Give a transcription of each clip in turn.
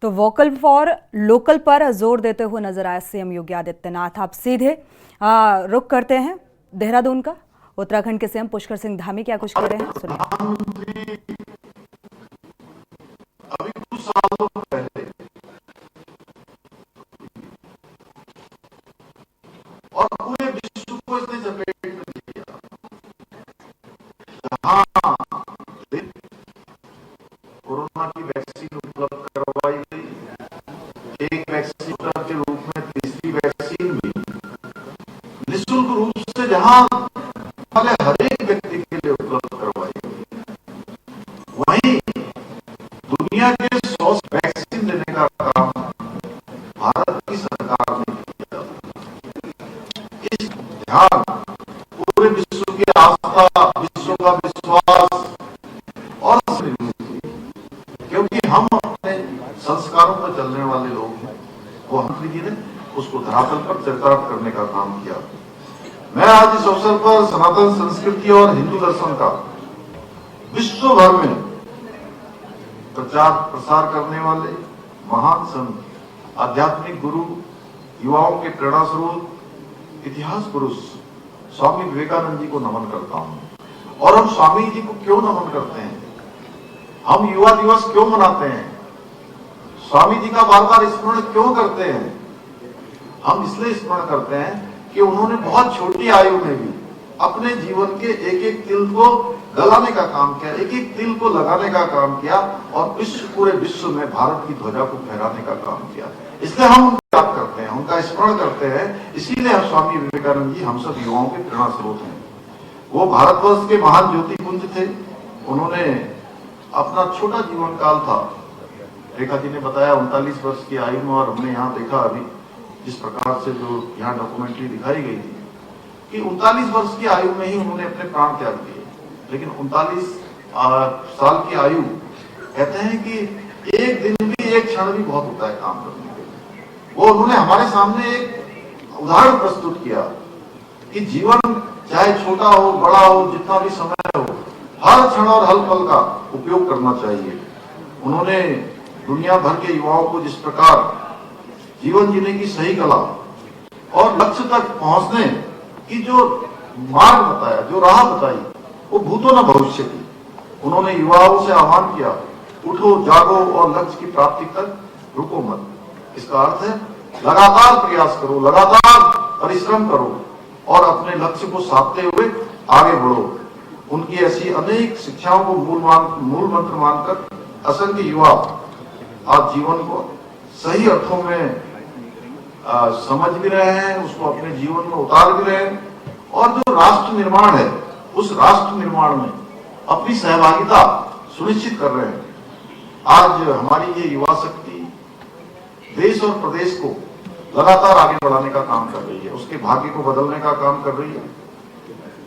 तो vocal for local पर जोर देते हुए नजर आए सीएम योगी आदित्यनाथ। आप सीधे रुख करते हैं देहरादून का। उत्तराखंड के सीएम पुष्कर सिंह धामी क्या कुछ कह रहे हैं, सुनिए। अभी कुछ सालों पहले और पूरे विश्व को इसने चपेट में लिया। जहां कोरोना की वैक्सीन उपलब्ध करवाई गई, एक वैक्सीन के रूप में तीसरी वैक्सीन भी निःशुल्क रूप से जहां वाले हर एक व्यक्ति के लिए उपलब्ध करवाई गई, वहीं दुनिया के 100 वैक्सीन देने का काम भारत की सरकार ने किया। इस ध्यान पूरे विश्व की आस्था, विश्व का विश्वास और क्योंकि हम अपने संस्कारों पर चलने वाले लोग हैं, वो हम जी ने उसको धरातल पर चरितार्थ करने का काम किया। मैं आज इस अवसर पर सनातन संस्कृति और हिंदू दर्शन का विश्व भर में प्रचार प्रसार करने वाले महान संत, आध्यात्मिक गुरु, युवाओं के प्रेरणा स्रोत, इतिहास पुरुष स्वामी विवेकानंद जी को नमन करता हूं। और हम स्वामी जी को क्यों नमन करते हैं, हम युवा दिवस क्यों मनाते हैं, स्वामी जी का बार बार स्मरण क्यों करते हैं? हम इसलिए स्मरण करते हैं कि उन्होंने बहुत छोटी आयु में भी अपने जीवन के एक एक तिल को गलाने का काम किया, एक एक तिल को लगाने का काम किया और पूरे विश्व में भारत की ध्वजा को फहराने का काम किया। इसलिए हम उनको याद करते हैं, उनका स्मरण करते हैं। इसीलिए हम स्वामी विवेकानंद जी हम सब युवाओं के प्रेरणा स्रोत हैं। वो भारतवर्ष के महान ज्योतिपुंज थे। उन्होंने अपना छोटा जीवन काल था, रेखा जी ने बताया 39 वर्ष की आयु में, और हमने यहाँ देखा अभी जिस प्रकार से जो यहाँ डॉक्यूमेंट्री दिखाई गई थी कि 39 वर्ष की आयु में ही उन्होंने अपने प्राण त्याग दिए। लेकिन 39 साल की आयु, कहते हैं कि एक दिन भी, एक क्षण भी बहुत होता है काम करने के लिए। वो उन्होंने हमारे सामने एक उदाहरण प्रस्तुत किया कि जीवन चाहे छोटा हो बड़ा हो, जितना भी समय हो, हर क्षण और हर पल का उपयोग करना चाहिए। उन्होंने दुनिया भर के युवाओं को जिस प्रकार जीवन जीने की सही कला और लक्ष्य तक पहुंचने की जो मार्ग बताया, जो राह बताई, वो भूतो न भविष्य की। उन्होंने युवाओं से आह्वान किया, उठो जागो और लक्ष्य की प्राप्ति तक रुको मत। इसका अर्थ है लगातार प्रयास करो, लगातार परिश्रम करो और अपने लक्ष्य को साधते हुए आगे बढ़ो। उनकी ऐसी अनेक शिक्षाओं को मूल मंत्र मानकर असंख्य युवा आज जीवन को सही अर्थों में समझ भी रहे हैं, उसको अपने जीवन में उतार भी रहे हैं, और जो राष्ट्र निर्माण है उस राष्ट्र निर्माण में अपनी सहभागिता सुनिश्चित कर रहे हैं। आज हमारी ये युवा शक्ति देश और प्रदेश को लगातार आगे बढ़ाने का काम कर रही है, उसके भाग्य को बदलने का काम कर रही है।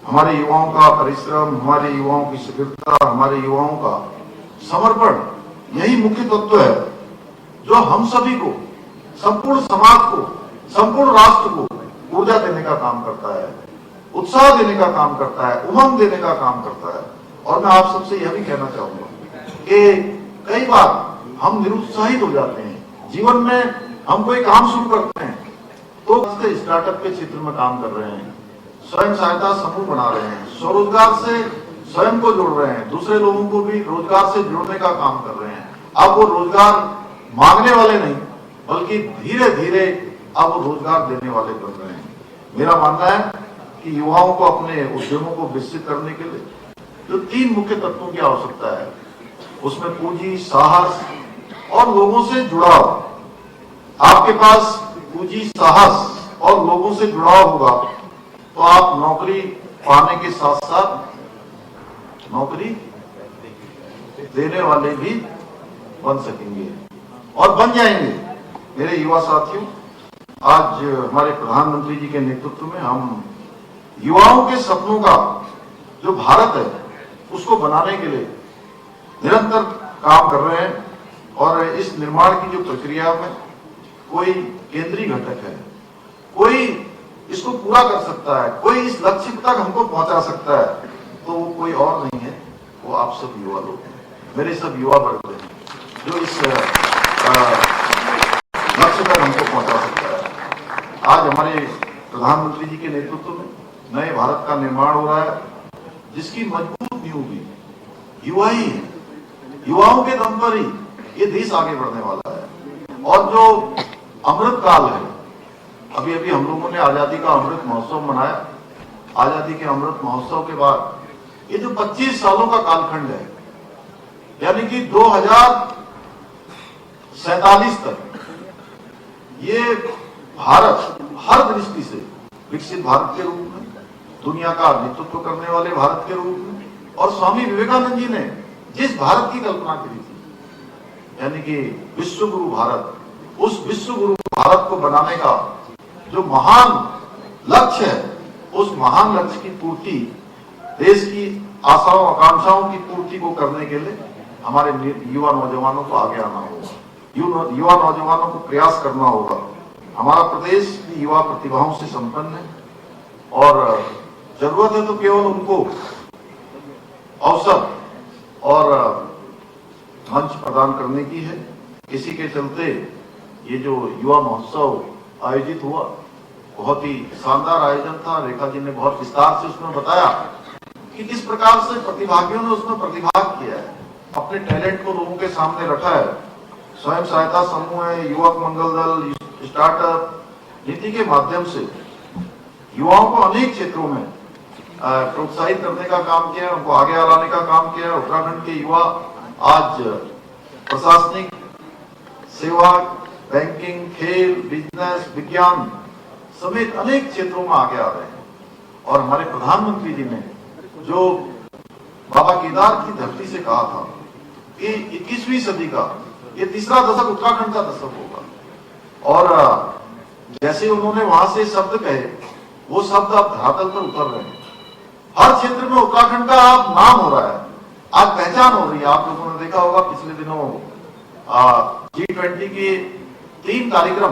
हमारे युवाओं का परिश्रम, हमारे युवाओं की शीघ्रता, हमारे युवाओं का समर्पण, यही मुख्य तत्व है जो हम सभी को, संपूर्ण समाज को, संपूर्ण राष्ट्र को ऊर्जा देने का काम करता है, उत्साह देने का काम करता है, उमंग देने का काम करता है। और मैं आप सबसे यह भी कहना चाहूंगा कि कई बार हम निरुत्साहित हो जाते हैं। जीवन में हम कोई काम शुरू करते हैं तो स्टार्टअप के क्षेत्र में काम कर रहे हैं, स्वयं सहायता समूह बना रहे हैं, स्वरोजगार से स्वयं को जोड़ रहे हैं, दूसरे लोगों को भी रोजगार से जोड़ने का काम कर रहे हैं। अब वो रोजगार मांगने वाले नहीं, बल्कि धीरे धीरे अब वो रोजगार देने वाले बन रहे हैं। मेरा मानना है कि युवाओं को अपने उद्यमों को विकसित करने के लिए जो 3 मुख्य तत्वों की आवश्यकता है, उसमें पूंजी, साहस और लोगों से जुड़ाव। आपके पास पूंजी, साहस और लोगों से जुड़ाव होगा तो आप नौकरी पाने के साथ साथ नौकरी देने वाले भी बन सकेंगे और बन जाएंगे। मेरे युवा साथियों, आज हमारे प्रधानमंत्री जी के नेतृत्व में हम युवाओं के सपनों का जो भारत है उसको बनाने के लिए निरंतर काम कर रहे हैं। और इस निर्माण की जो प्रक्रिया में कोई केंद्रीय घटक है, कोई इसको पूरा कर सकता है, कोई इस लक्ष्य तक हमको पहुंचा सकता है, तो वो कोई और नहीं है, वो आप सब युवा लोग हैं, मेरे सब युवा वर्ग हैं जो इस आज हमारे प्रधानमंत्री जी के नेतृत्व में नए भारत का निर्माण हो रहा है, जिसकी मजबूत नींव भी युवा ही है। युवाओं के दम पर ही ये देश आगे बढ़ने वाला है। और जो अमृत काल है, अभी अभी हम लोगों ने आजादी का अमृत महोत्सव मनाया। आजादी के अमृत महोत्सव के बाद ये जो 25 सालों का कालखंड है, यानी कि 2047 तक ये भारत हर दृष्टि से विकसित भारत के रूप में, दुनिया का नेतृत्व करने वाले भारत के रूप में, और स्वामी विवेकानंद जी ने जिस भारत की कल्पना की थी, यानी कि विश्व गुरु भारत, उस विश्व गुरु भारत को बनाने का जो महान लक्ष्य है, उस महान लक्ष्य की पूर्ति, देश की आशाओं आकांक्षाओं की पूर्ति को करने के लिए हमारे युवा नौजवानों को आगे आना होगा, युवा नौजवानों को प्रयास करना होगा। हमारा प्रदेश की युवा प्रतिभाओं से संपन्न है और जरूरत है तो केवल उनको अवसर और मंच प्रदान करने की है। इसी के चलते ये जो युवा महोत्सव आयोजित हुआ, बहुत ही शानदार आयोजन था। रेखा जी ने बहुत विस्तार से उसमें बताया कि किस प्रकार से प्रतिभागियों ने उसमें प्रतिभाग किया है, अपने टैलेंट को लोगों के सामने रखा है। स्वयं सहायता समूह है, युवक मंगल दल, स्टार्टअप नीति के माध्यम से युवाओं को अनेक क्षेत्रों में प्रोत्साहित करने का काम किया, उनको आगे लाने का काम किया। उत्तराखंड के युवा आज प्रशासनिक सेवा, बैंकिंग, खेल, बिजनेस, विज्ञान समेत अनेक क्षेत्रों में आगे आ रहे हैं। और हमारे प्रधानमंत्री जी ने जो बाबा केदार की धरती से कहा था कि 21वीं सदी का ये तीसरा दशक उत्तराखंड का दशक होगा, और जैसे उन्होंने वहां से शब्द कहे, वो शब्द अब धरातल पर उतर रहे हैं। हर क्षेत्र में उत्तराखंड का अब नाम हो रहा है, आज पहचान हो रही है। आप लोगों ने देखा होगा पिछले दिनों G20 के 3 कार्यक्रम